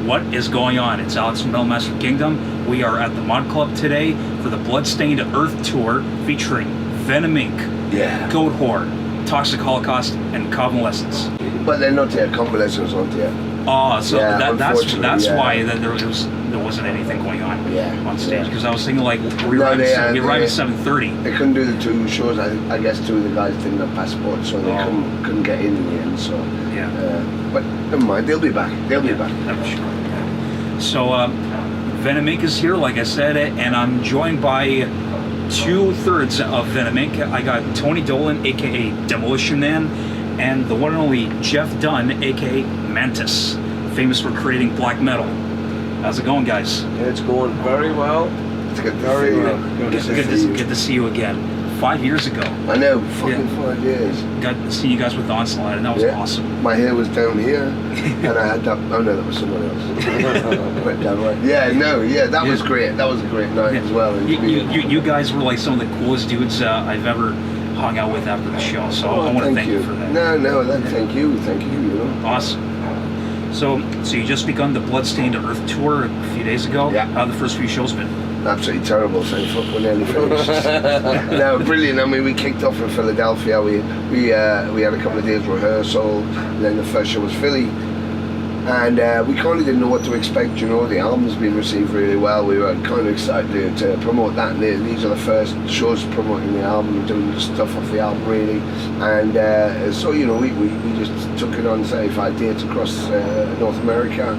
What is going on? It's Alex from Metal Kingdom. We are at the Mod Club today for the Bloodstained Earth Tour featuring Venom Inc, Yeah. Goat Whore, Toxic Holocaust, and Convalescence. But they're not there. Convalescence aren't there. Oh, so Yeah, that's yeah. why there wasn't anything going on on stage. Yeah. Because I was thinking like we No, arrived they, at 7:30. They couldn't do the two shows. I guess two of the guys didn't have passports, so they couldn't get in the end. So Yeah. but never mind. They'll be back. They'll be back. I'm sure. So Venom Inc is here, like I said, and I'm joined by 2/3 of Venom Inc. I got Tony Dolan, aka Demolition Man, and the one and only Jeff Dunn, aka Mantas, famous for creating black metal. How's it going, guys? It's going very well. It's good. Very well. Good to see you again. 5 years ago, I know. Fucking 5 years. got to see you guys with Onslaught, and that was awesome. My hair was down here, and I had that. Oh no, that was someone else. Went down right. Yeah, no, yeah, that was great. That was a great night as well. And You guys were like some of the coolest dudes I've ever hung out with after the show, so I want to thank you for that. No, thank you. You know. Awesome. So you just begun the Bloodstained Earth Tour a few days ago. Yeah. How have the first few shows been? Absolutely terrible, so fuck, we're nearly finished. No, brilliant. I mean, we kicked off in Philadelphia. We had a couple of days rehearsal, and then the first show was Philly, and we kind of didn't know what to expect. You know, the album's been received really well. We were kind of excited to promote that, and these are the first shows promoting the album, doing the stuff off the album really, and so you know, we just took it on 35 dates across North America.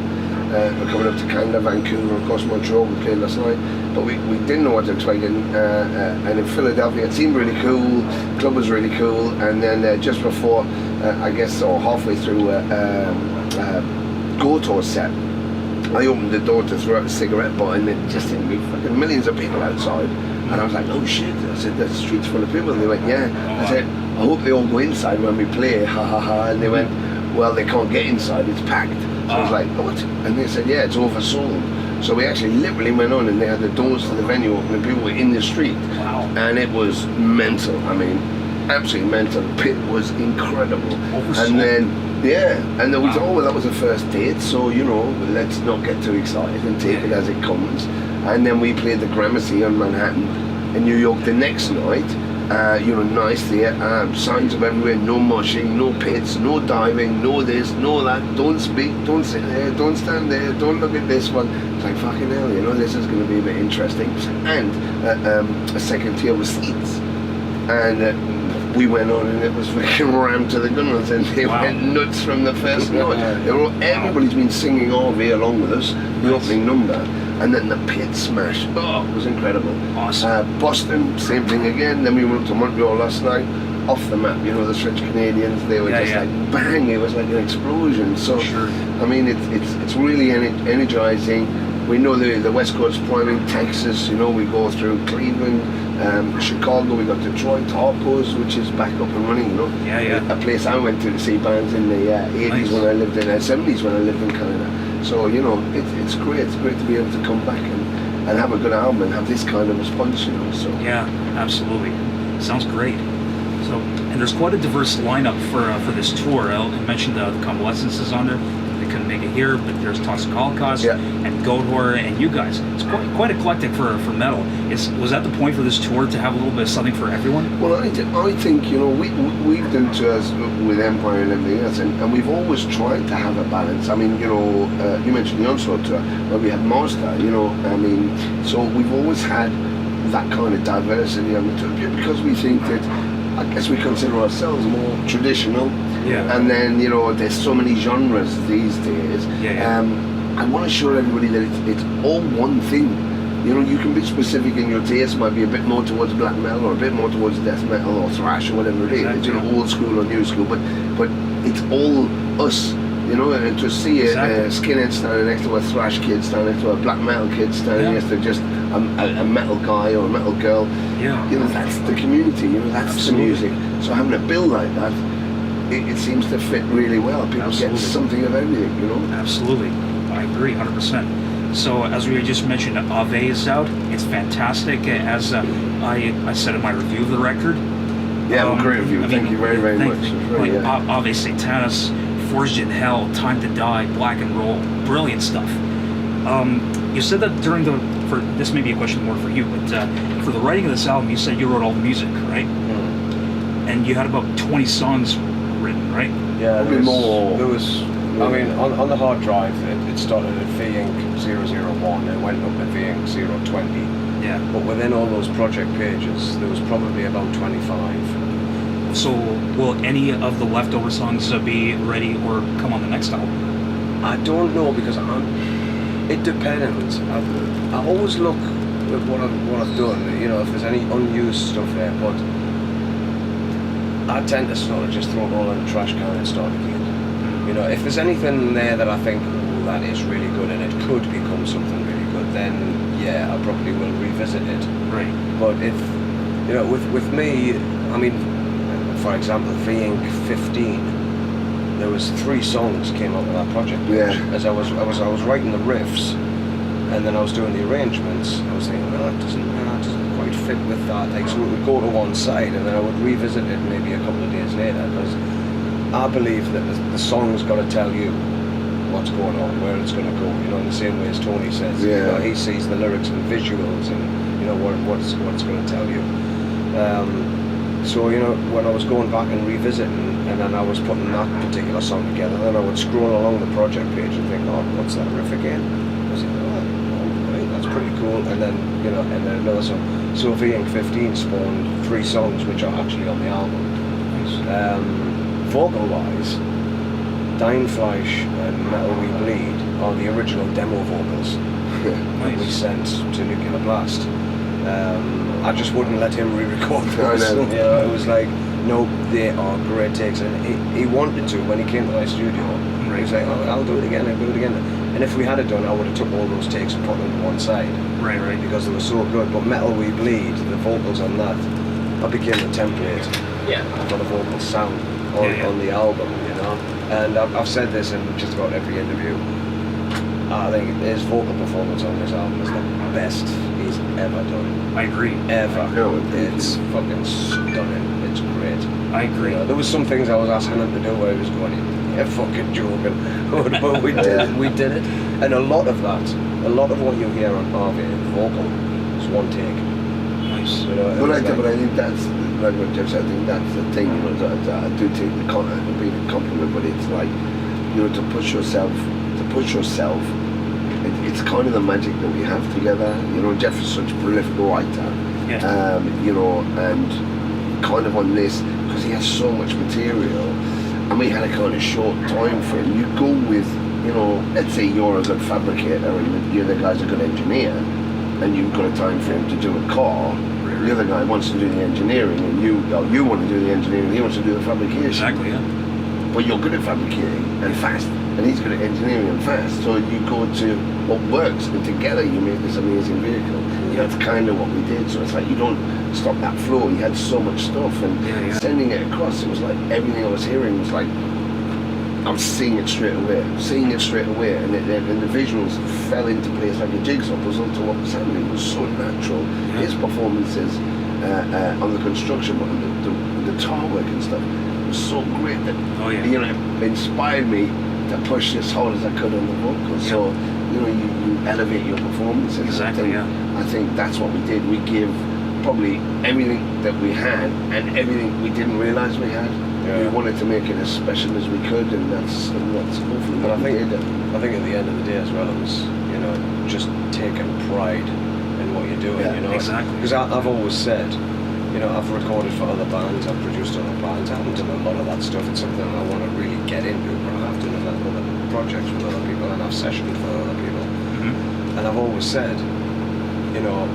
We're coming up to Canada, Vancouver, of course Montreal, we played last night, but we didn't know what to expect, and in Philadelphia it seemed really cool, the club was really cool, and then just before, I guess, or halfway through Goto's set, I opened the door to throw out a cigarette butt, and it just hit me, fucking millions of people outside, and I was like, oh shit, I said, the street's full of people, and they went, yeah, I said, I hope they all go inside when we play, ha ha ha, and they went, well, they can't get inside, it's packed. So I was like, what? And they said, yeah, it's oversold. So we actually literally went on, and they had the doors to the venue open, and people were in the street. Wow. And it was mental. I mean, absolutely mental. The pit was incredible. Oversold. And then, yeah, and there was, well, that was the first date, so, you know, let's not get too excited and take it as it comes. And then we played the Gramercy on Manhattan in New York the next night. You know, nice there, signs of everywhere, no mushing, no pits, no diving, no this, no that, don't speak, don't sit there, don't stand there, don't look at this one. It's like, fucking hell, you know, this is going to be a bit interesting. And a second tier was seats. And we went on, and it was fucking rammed to the gunners, and they went nuts from the first note. Everybody's been singing all day along with us, the opening number. And then the pit smash, it was incredible. Awesome. Boston, same thing again. Then we went to Montreal last night, off the map. You know, the French Canadians, they were just like bang. It was like an explosion. So, I mean, it's really energizing. We know the West Coast priming, Texas. You know, we go through Cleveland, Chicago. We got Detroit, Harpo's, which is back up and running. You know, a place I went to see bands in the 80s when I lived in 70s when I lived in Canada. So, you know, it's great. It's great to be able to come back and have a good album and have this kind of response, you know. So yeah, absolutely. Sounds great. So, and there's quite a diverse lineup for this tour. I mentioned the Convalescence is on there. They couldn't make it here, but there's Toxic Holocaust and Goat Horror and you guys. It's quite eclectic for metal. Was that the point for this tour, to have a little bit of something for everyone? Well, I think, you know, we've done tours with Empire and everything else, and we've always tried to have a balance. I mean, you know, you mentioned the Onslaught tour, where we had Monster, you know, I mean, so we've always had that kind of diversity on the tour, because we think that, I guess we consider ourselves more traditional. Yeah. And then, you know, there's so many genres these days. I want to show everybody that it's all one thing. You know, you can be specific in your taste, might be a bit more towards black metal or a bit more towards death metal or thrash or whatever it is. You know, old school or new school, but it's all us. You know, and to see a skinhead standing next to a thrash kid, standing next to a black metal kid, standing next to just a metal guy or a metal girl, you know, that's the community, you know, that's the music. So having a bill like that, it seems to fit really well. People Absolutely. get something of everything, you know. Absolutely, I agree 100%. So as we just mentioned, Ave is out. It's fantastic. As I said in my review of the record. Yeah, well, great review. Thank you very, very much. It's really, Like yeah. Ave Satanas, Forged in Hell, Time to Die, Black and Roll, brilliant stuff. You said that this may be a question more for you, but for the writing of this album, you said you wrote all the music, right? And you had about 20 songs written, right? Yeah, Probably more. There was. I mean, on the hard drive, it started at V-Inc 001 and went up at V-Inc 020. Yeah. But within all those project pages, there was probably about 25. So will any of the leftover songs be ready or come on the next album? I don't know because it depends. I always look at what I've done. You know, if there's any unused stuff there, but I tend to sort of just throw it all in the trash can and start again. You know, if there's anything there that I think, oh, that is really good and it could become something really good, then yeah, I probably will revisit it. Right. But if, you know, with me, I mean, for example, V-Inc 15, there was 3 songs came out of that project. Yeah. As I was writing the riffs, and then I was doing the arrangements. I was thinking, well, that doesn't quite fit with that. Like, so it would go to one side, and then I would revisit it maybe a couple of days later, because I believe that the song's got to tell you what's going on, where it's going to go. You know, in the same way as Tony says, Yeah. you know, he sees the lyrics and visuals, and you know what it's going to tell you. So you know, when I was going back and revisiting, and then I was putting that particular song together, then I would scroll along the project page and think, oh, what's that riff again? I was like, oh, right, that's pretty cool. And then you know, and then another song. So V-Inc 15 spawned 3 songs which are actually on the album. Vocal-wise, Dying Flesh and Metal We Bleed are the original demo vocals that we sent to Nuclear Blast. I just wouldn't let him re-record those. No. You know, it was like, no, they are great takes. And he wanted to when he came to my studio. He was like, oh, I'll do it again, I'll do it again. And if we had it done, I would have took all those takes and put them to one side. Right. Because they were so good. But Metal We Bleed, the vocals on that became the template for the vocal sound on the album, you know. And I've said this in just about every interview. I think his vocal performance on this album is the best he's ever done. I agree. Ever. No, It's fucking stunning. It's great. I agree. You know, there was some things I was asking him to do where he was going, you're fucking joking. But we did it. And a lot of what you hear on Harvey in vocal is one take. Nice. You know, But I think that's, like what Jeff said, I think that's the thing, you know, I do take the compliment, but it's like, you know, to push yourself, it's kind of the magic that we have together. You know, Jeff is such a prolific writer, you know, and kind of on this, because he has so much material, and we had a kind of short time frame. You go with, you know, let's say you're a good fabricator and the other guy's a good engineer, and you've got a time frame to do a car. The other guy wants to do the engineering, and you want to do the engineering, he wants to do the fabrication. Exactly, yeah. But you're good at fabricating and fast, and he's good at engineering and fast. So you go to what works, and together you make this amazing vehicle. Yeah, that's kind of what we did. So it's like you don't stop that flow. You had so much stuff, and sending it across, it was like everything I was hearing was like I was seeing it straight away, and the visuals fell into place like a jigsaw puzzle to what was happening. It was so natural. Yeah. His performances on the construction, on the guitar work and stuff, was so great that you know, it inspired me to push as hard as I could on the vocals. Yeah. So you know, you elevate your performances. Exactly. I think that's what we did. We give probably everything that we had and everything we didn't realise we had. Yeah. We wanted to make it as special as we could, and that's hopefully what we did. I think at the end of the day as well, it was, you know, just taking pride in what you're doing, you know. Exactly. Because I've always said, you know, I've recorded for other bands, I've produced other bands, I haven't done a lot of that stuff. It's something I want to really get into, but I have done other projects with other people, and I've sessioned for other people. Mm-hmm. And I've always said, you know,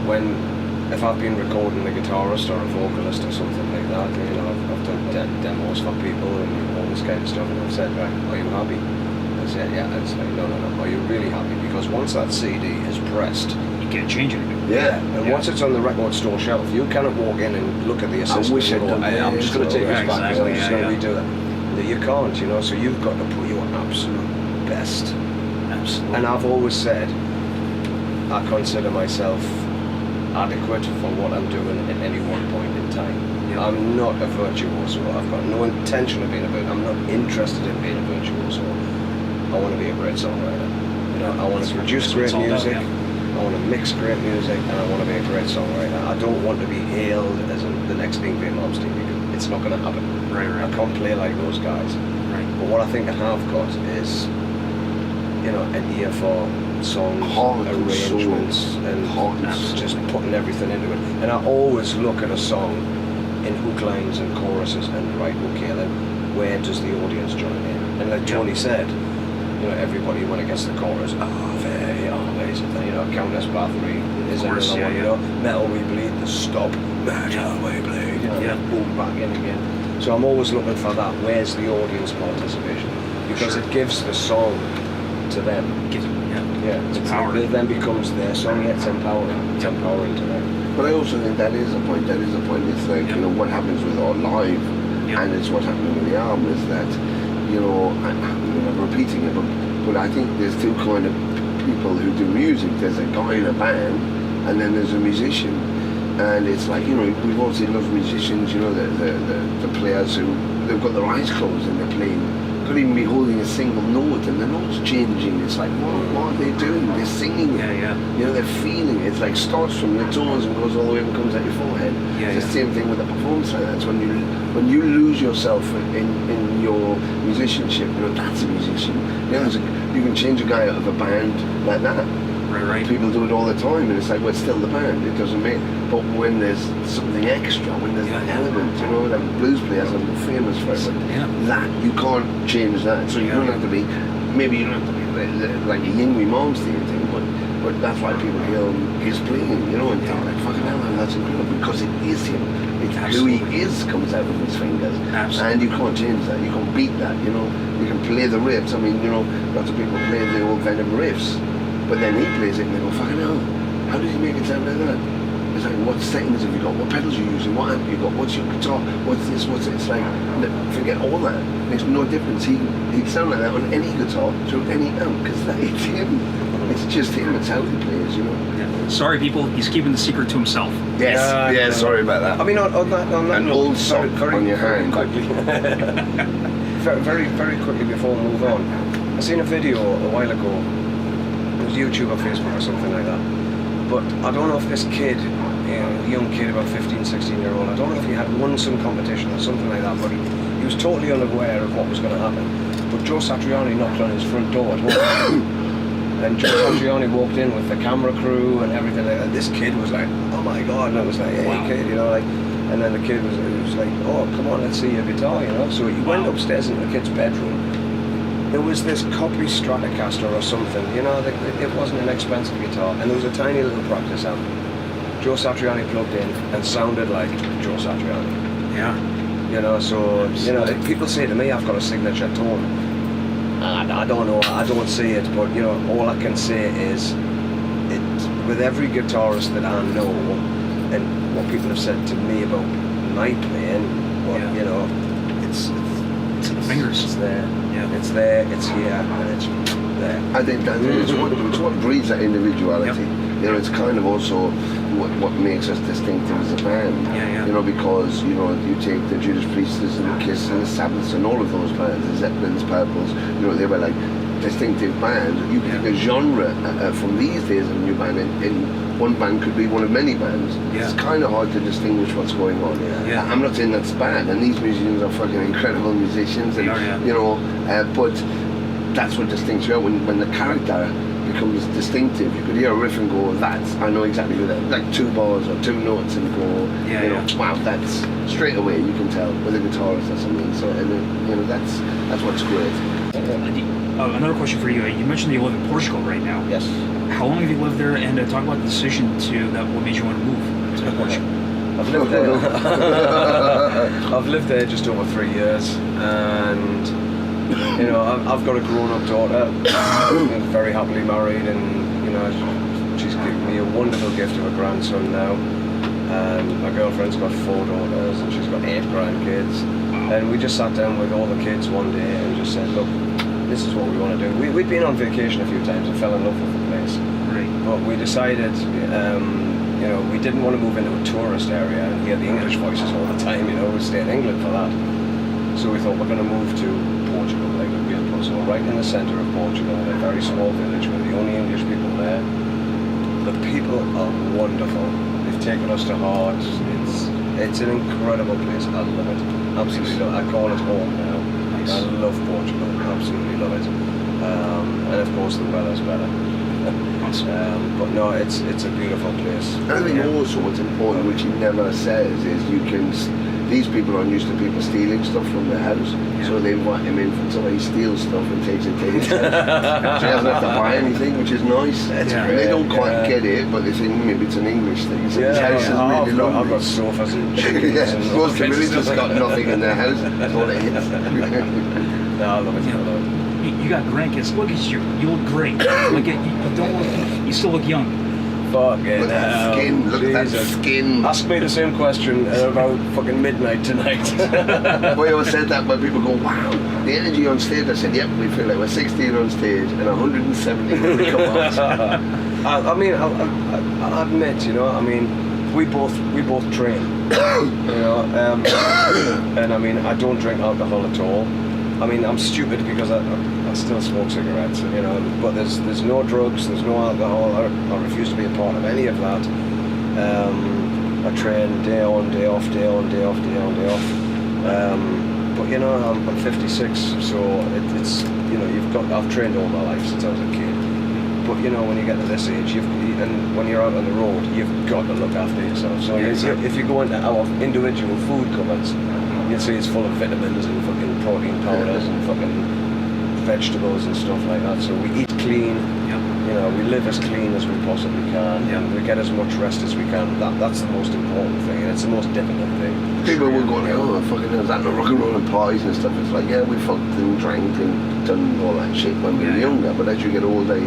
if I've been recording a guitarist or a vocalist or something like that, you know, I've done demos for people and all this kind of stuff, and I've said, right, are you happy? I said, yeah. It's like, no, are you really happy? Because once that CD is pressed, You can't change it. Yeah. and once it's on the record store shelf, you cannot walk in and look at the assistant wish and I'd go, done hey, I'm this, just going to take or- this back because I'm just going to redo it. that you can't, you know. So you've got to put your absolute best. Absolutely. And I've always said, I consider myself adequate for what I'm doing at any one point in time. Yeah. I'm not a virtuoso. I've got no intention of being a virtuoso. I'm not interested in being a virtuoso. I want to be a great songwriter. You know, I want to produce great music. I want to mix great music, and I want to be a great songwriter. I don't want to be hailed as the next Bing Bing Malmsteen, because it's not going to happen. Right. I can't play like those guys. Right. But what I think I have got is, you know, an ear for songs, Heart and arrangements, and Heart and just putting everything into it. And I always look at a song in hook lines and choruses and right, okay, then where does the audience join in? And like Tony said, you know, everybody when it gets to the chorus, Ave, always, and then, you know, Countess Bathory is another one, you know, Metal We Bleed, the stop, Metal We Bleed, you know, boom, back in again. So I'm always looking for that, where's the audience participation? Because it gives the song to them. It's power. It then becomes their song, it's empowering. It's empowering to them. But I also think that is a point. It's like, you know, what happens with our live, and it's what's happening with the album is that, you know, I'm repeating it, but I think there's two kind of people who do music. There's a guy in a band, and then there's a musician. And it's like, you know, we've all seen those musicians, you know, the players who, they've got their eyes closed and they're playing, could even be holding a single note and the note's changing. It's like, what are they doing? They're singing it. You know, they're feeling it. It's like starts from your toes and goes all the way and comes out your forehead. It's the same thing with the performance like that. It's when you lose yourself in your musicianship, you know, that's a musician. You know, you can change a guy out of a band like that. Right. People do it all the time, and it's like, well, it's still the band. It doesn't make. But when there's something extra, when there's that element, you know, like blues players are famous for it. That you can't change that. So you don't have to be. Maybe you don't have to be like a Yingwi Malmsteen thing, but that's why people hear his playing, you know, and think like, fucking hell, man, that's incredible, because it is him. It's who he is comes out of his fingers, and you can't change that. You can't beat that. You know, you can play the riffs. I mean, you know, lots of people play the old Venom riffs. But then he plays it and they go, fucking hell, how did he make it sound like that? It's like, what settings have you got? What pedals are you using? What amp you got? What's your guitar? What's this? What's it? It's like, forget all that. Makes no difference. He'd sound like that on any guitar through any amp, because it's him. It's just him. It's how he plays, you know. Sorry, people, he's keeping the secret to himself. Yes, sorry about that. I mean, on that an note, old sock on your hand. quickly. very quickly before we move on. I seen a video a while ago. It was YouTube or Facebook or something like that. But I don't know if this kid, a young kid about 15, 16 year old, I don't know if he had won some competition or something like that, but he was totally unaware of what was going to happen. But Joe Satriani knocked on his front door at home. And Joe Satriani walked in with the camera crew and everything like that. This kid was like, oh my God, and I was like, hey kid, you know, like, and then the kid was like, oh, come on, let's see your guitar, you know. So he went upstairs into the kid's bedroom. There was this copy Stratocaster or something, you know, it wasn't an expensive guitar, and there was a tiny little practice amp. Joe Satriani plugged in and sounded like Joe Satriani. Yeah. You know, so, you know, people say to me I've got a signature tone. I don't know, I don't see it, but, you know, all I can say is, with every guitarist that I know, and what people have said to me about my playing, well, you know, it's in the fingers. It's there. It's there, it's here, and it's there. I think that it's what breeds that individuality. You know, it's kind of also what makes us distinctive as a band. You know, because, you know, you take the Judas Priesters and the Kiss and the Sabbaths and all of those bands, the Zeppelins, Purples, you know, they were like distinctive bands. You pick a genre from these days of a new band, and one band could be one of many bands. It's kind of hard to distinguish what's going on. I'm not saying that's bad, and these musicians are fucking incredible musicians, and you know, but that's what distincts you out. When the character becomes distinctive, you could hear a riff and go, I know exactly who that, like 2 bars or 2 notes, and go, you know, wow, that's straight away you can tell with a guitarist or something. So, and you know, that's what's great. Another question for you. You mentioned that you live in Portugal right now. Yes. How long have you lived there? And talk about the decision what made you want to move to Portugal. I've lived there just over 3 years, and you know, I've got a grown-up daughter, very happily married, and you know, she's given me a wonderful gift of a grandson now. And my girlfriend's got 4 daughters, and she's got 8 grandkids. And we just sat down with all the kids one day and just said, look, this is what we want to do. We'd been on vacation a few times and fell in love with the place. Right. But we decided, we didn't want to move into a tourist area and hear the English voices all the time, we stay in England for that. So we thought we're going to move to Portugal, like a real place. So we're right in the centre of Portugal, a very small village with the only English people there. The people are wonderful. They've taken us to heart. It's an incredible place. I love it. Absolutely love it. I call it home now. Nice. I love Portugal. Absolutely love it. And of course the weather's better. But no, it's a beautiful place. And I think also what's important, which he never says, is these people aren't used to people stealing stuff from their house, so they invite him in from somebody steals stuff and takes it to his house. So he doesn't have to buy anything, which is nice. That's And great, they don't quite yeah. get it, but they think maybe it's an English thing. So his house is really I've lovely. got sofas and chickens and all Most of the kinds of villagers stuff got like nothing in their house. That's all it is. No, I love it. I love it. You got grandkids. Look at you. You look great. You don't look. You still look young. Fucking Look at that skin. Look at that Jesus. skin. Ask me the same question at about fucking midnight tonight. We always said that when people go, wow, the energy on stage. I said, yep, we feel like we're 16 on stage and 170 when we come out. I mean, I'll admit, we both train, and I mean, I don't drink alcohol at all. I mean, I'm stupid because I still smoke cigarettes, but there's no drugs, there's no alcohol. I refuse to be a part of any of that. I train day on, day off, day on, day off, day on, day off. But I'm 56, so it's I've trained all my life since I was a kid. But when you get to this age, and when you're out on the road, you've got to look after yourself. So if you go into our individual food cupboards, you'll see it's full of vitamins and fucking protein powders and fucking vegetables and stuff like that. So we eat clean. We live as clean as we possibly can. And we get as much rest as we can. That's the most important thing, and it's the most difficult thing. People will go, oh, fucking hell, is that the rock and roll and parties and stuff? It's like, yeah, we fucked and drank and done all that shit when we were younger, but as you get older,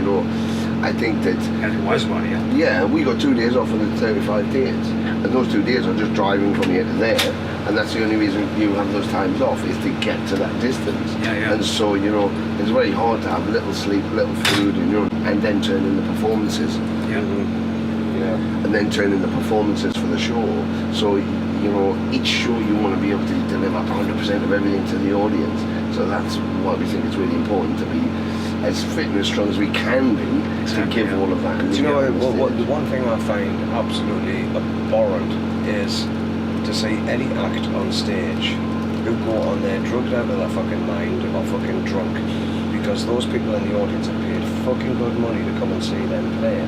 I think that... And it was money, Yeah, we got 2 days off of the 35 days. And those 2 days are just driving from here to there. And that's the only reason you have those times off, is to get to that distance. And so, it's very hard to have little sleep, little food, and then turn in the performances. And then turn in the performances for the show. So, each show you want to be able to deliver 100% of everything to the audience. So that's why we think it's really important to be as fit and as strong as we can be to give all of that. Do you know what the one thing I find absolutely abhorrent is to see any act on stage who go on there drugged out of their fucking mind or fucking drunk, because those people in the audience are paid fucking good money to come and see them play.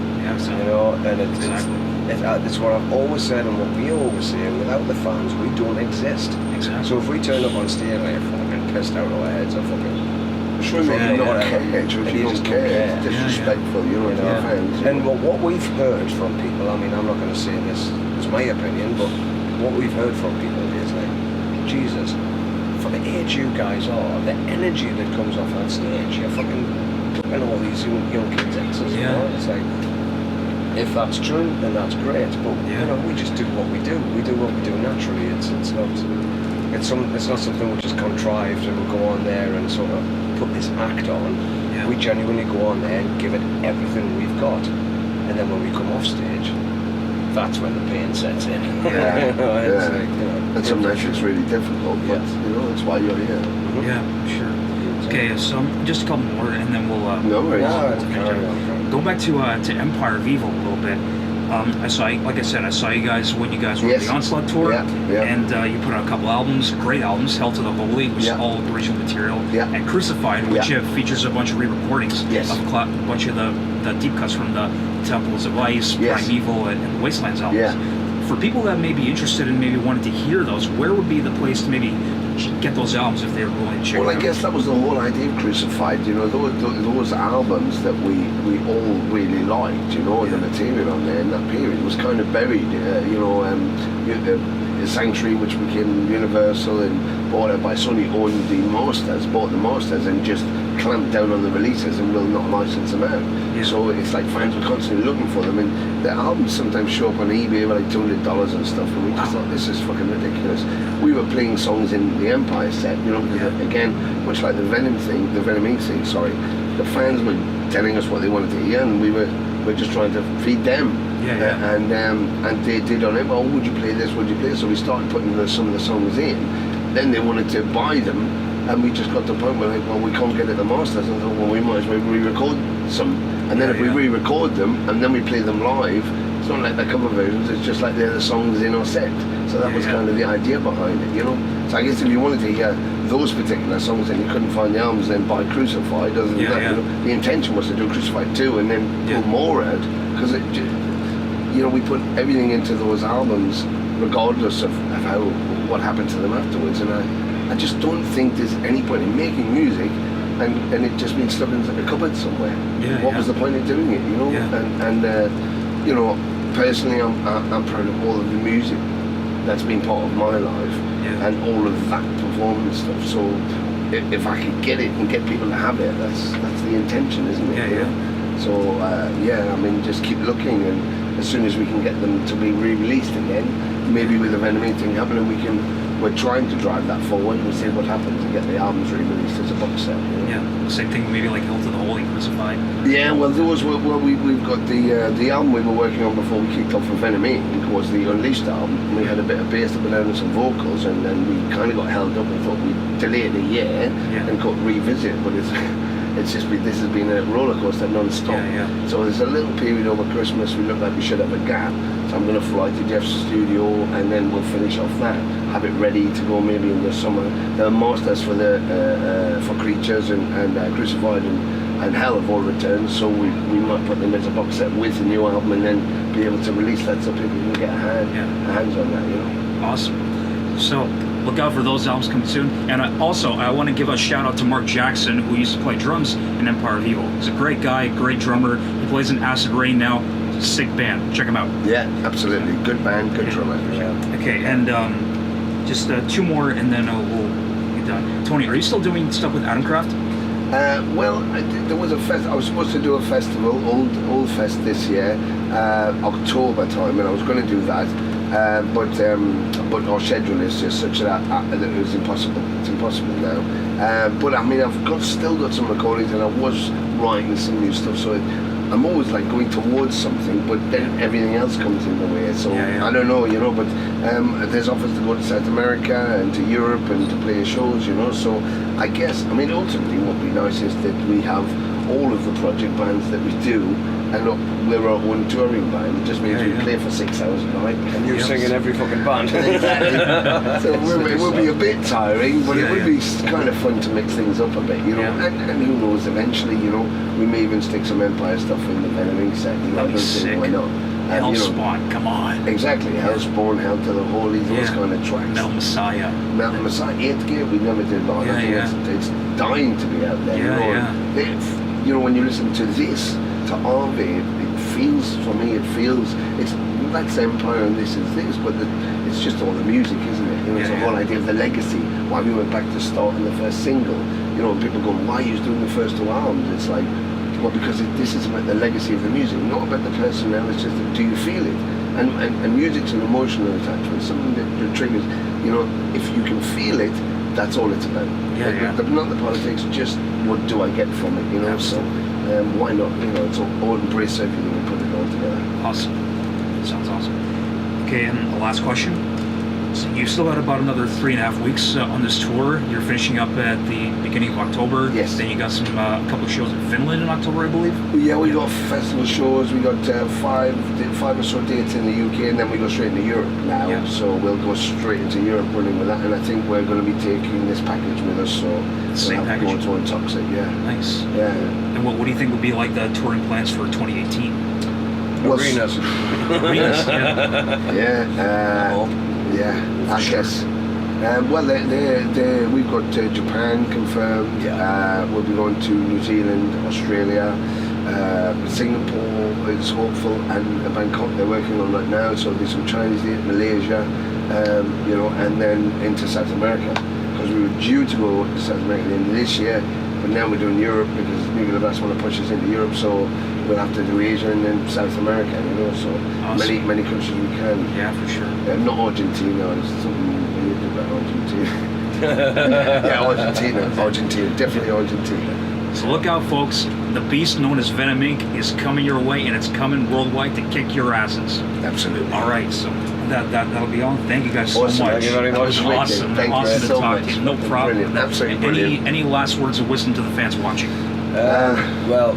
And it's what I've always said and what we always say: without the fans, we don't exist. Exactly. So if we turn up on stage and they're fucking pissed out of our heads or fucking Sure, you don't care. You don't care. It's disrespectful, to your fans. And what we've heard from people, I mean, I'm not going to say this is my opinion, but what we've heard from people is like, Jesus, for the age you guys are, the energy that comes off that stage, you're fucking all these young kids' exes, It's like, if that's true, then that's great. But we just do what we do. We do what we do naturally. It's not something which is contrived and we'll go on there and sort of put this act on. We genuinely go on there and give it everything we've got, and then when we come off stage, that's when the pain sets in. And sometimes it's really difficult, but that's why you're here. Sure. Okay, so just a couple more, and then we'll. No worries. Go back to Empire of Evil a little bit. I saw you guys when you guys were on the Onslaught tour, and you put out a couple albums, great albums, Hell to the Holy, which is all original material, and Crucified, which features a bunch of re-recordings of a bunch of the deep cuts from the Temples of Ice, Primeval, and the Wastelands albums. For people that may be interested and maybe wanted to hear those, where would be the place to maybe get those albums if they were willing to check Well, them out? I guess that was the whole idea of Crucified, those albums that we all really liked, the material on there in that period was kind of buried, Sanctuary, which became Universal and bought it by Sony, bought the masters and just clamp down on the releases and will not license them out. Yeah. So it's like fans were constantly looking for them, and the albums sometimes show up on eBay for like $200 and stuff, and we just thought, this is fucking ridiculous. We were playing songs in the Empire set, you know, because again, much like the Venom Inc thing, sorry, the fans were telling us what they wanted to hear, and we're just trying to feed them. And they did on it, well, would you play this, would you play this? So we started putting some of the songs in. Then they wanted to buy them, and we just got to the point where, like, well, we can't get it at the masters, and I thought, well, we might as well re-record some. And then if we re-record them, and then we play them live, it's not like the cover versions, it's just like they're the songs in our set. So that was kind of the idea behind it, you know? So I guess if you wanted to hear those particular songs and you couldn't find the albums, then buy Crucified. Other than that, you know, the intention was to do Crucified 2 and then put more out, because it, you know, we put everything into those albums regardless of what happened to them afterwards, and I just don't think there's any point in making music and it just being stuck in a cupboard somewhere. What was the point of doing it, you know? And you know, personally, I'm proud of all of the music that's been part of my life and all of that performance stuff. So if I could get it and get people to have it, that's the intention, isn't it? So I mean, just keep looking, and as soon as we can get them to be re-released again, maybe with the Venom Inc thing happening, we're trying to drive that forward and see what happens and get the albums re-released as a box set. You know? Same thing, maybe like Hell to the Holy, Crucified. Yeah, well, those were, we've got the album we were working on before we kicked off with Venom Inc was the Unleashed album. We had a bit of bass to put down and some vocals, and then we kind of got held up and thought we'd delay it a year and could revisit, but it's just been, this has been a roller coaster non-stop. So there's a little period over Christmas we look like we should have a gap, so I'm going to fly to Jeff's studio and then we'll finish off that, have it ready to go maybe in the summer. The masters for for Creatures and Crucified and Hell have all returned, so we might put them as a box set with the new album and then be able to release that so people can get hands on that, you know. Awesome. So look out for those albums coming soon. And I want to give a shout out to Mark Jackson, who used to play drums in Empire of Evil. He's a great guy, great drummer. He plays in Acid Rain now. Sick band. Check him out. Yeah, absolutely. Good band, good drummer. Okay, and just two more, and then we'll be done. Tony, are you still doing stuff with Adam Craft? Well, there was a fest. I was supposed to do a festival, Old Fest this year, October time, and I was going to do that. But our schedule is just such that it was impossible. It's impossible now. But I mean, still got some recordings, and I was writing some new stuff. So I'm always like going towards something, but then everything else comes in the way. So I don't know, you know. But there's offers to go to South America and to Europe and to play shows, you know. So I guess, I mean, ultimately, what would be nice is that we have all of the project bands that we do, and we're our own touring band. It just means we play for 6 hours a night. And you're singing every fucking band. Exactly. So it will be a bit tiring, but it would be kind of fun to mix things up a bit, you know. And who knows, eventually, you know, we may even stick some Empire stuff in the Venom Inc set. You know, That'd be sick. Why not? Hellspawn, come on. Exactly, Hellspawn, Hell to the Holy, those kind of tracks. Metal Messiah. Metal Messiah, 8th Gear, we never did live. I think it's dying to be out there. You know, when you listen to this, to Arvey, it feels, for me, it's that's Empire and this is this, but it's just all the music, isn't it? You know, it's the whole idea of the legacy, why we went back to start in the first single. You know, and people go, why are you doing the first two albums? It's like, well, because this is about the legacy of the music, not about the personnel. It's just do you feel it? And music's an emotional attachment, something that triggers. You know, if you can feel it, that's all it's about. Not the politics, just what do I get from it? You know, Absolutely. So why not? You know, it's all embrace everything and put it all together. Awesome. Sounds awesome. Okay, and the last question. So you've still got about another 3.5 weeks on this tour. You're finishing up at the beginning of October. Yes. Then you got some a couple of shows in Finland in October, I believe. Yeah, we got festival shows. We got five or so dates in the UK, and then we go straight into Europe now. Yeah. So we'll go straight into Europe running with that, and I think we're going to be taking this package with us. So Same we'll have package? to go to Toxic. Yeah. Nice. Yeah. And what do you think would be like the touring plans for 2018? Arenas. Arenas, yeah, I guess. Well, we've got Japan confirmed. We'll be going to New Zealand, Australia, Singapore is hopeful, and Bangkok they're working on right now. So there'll be some Chinese there, Malaysia, you know, and then into South America, because we were due to go to South America at the end of this year. But now we're doing Europe because Universe want to push us into Europe, so we'll have to do Asia and then South America, you know. So Awesome. many countries we can. Yeah, for sure. Not Argentina. There's something weird about Argentina. Yeah, Argentina, definitely Argentina. So look out, folks. The beast known as Venom Inc. is coming your way, and it's coming worldwide to kick your asses. Absolutely. All right, so that'll be all. Thank you guys so Awesome. much. Thank you very That was much. awesome. Thank you awesome to so talk much. to you. No problem. Brilliant. Absolutely brilliant. Any last words of wisdom to the fans watching? Well,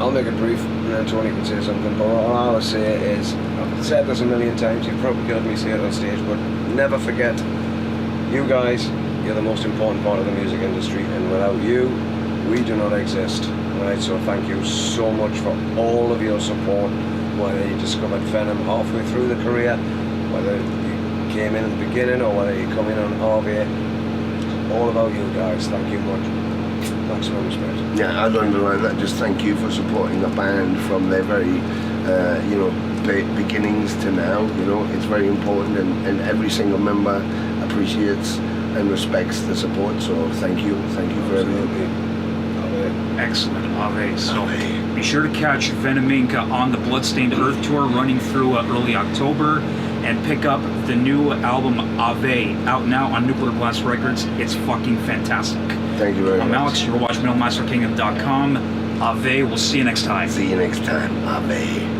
I'll make it brief, and then Tony can say something. But all I will say is, I've said this a million times. You've probably heard me say it on stage, but never forget, you guys, you're the most important part of the music industry, and without you, we do not exist. Right? So thank you so much for all of your support. Whether you discovered Venom halfway through the career, whether you came in at the beginning, or whether you come in on RV, all about you guys. Thank you much. Maximum respect. Yeah, I'd underline that. Just thank you for supporting the band from their very, beginnings to now. You know, it's very important, and every single member appreciates and respects the support. So thank you for everything. Excellent, Ave. So be sure to catch Venom Inc. on the Bloodstained Earth tour running through early October, and pick up the new album Ave, out now on Nuclear Blast Records. It's fucking fantastic. Thank you very much. I'm Alex. You're watching MetalMasterKingdom.com. Ave. We'll see you next time. See you next time. Ave.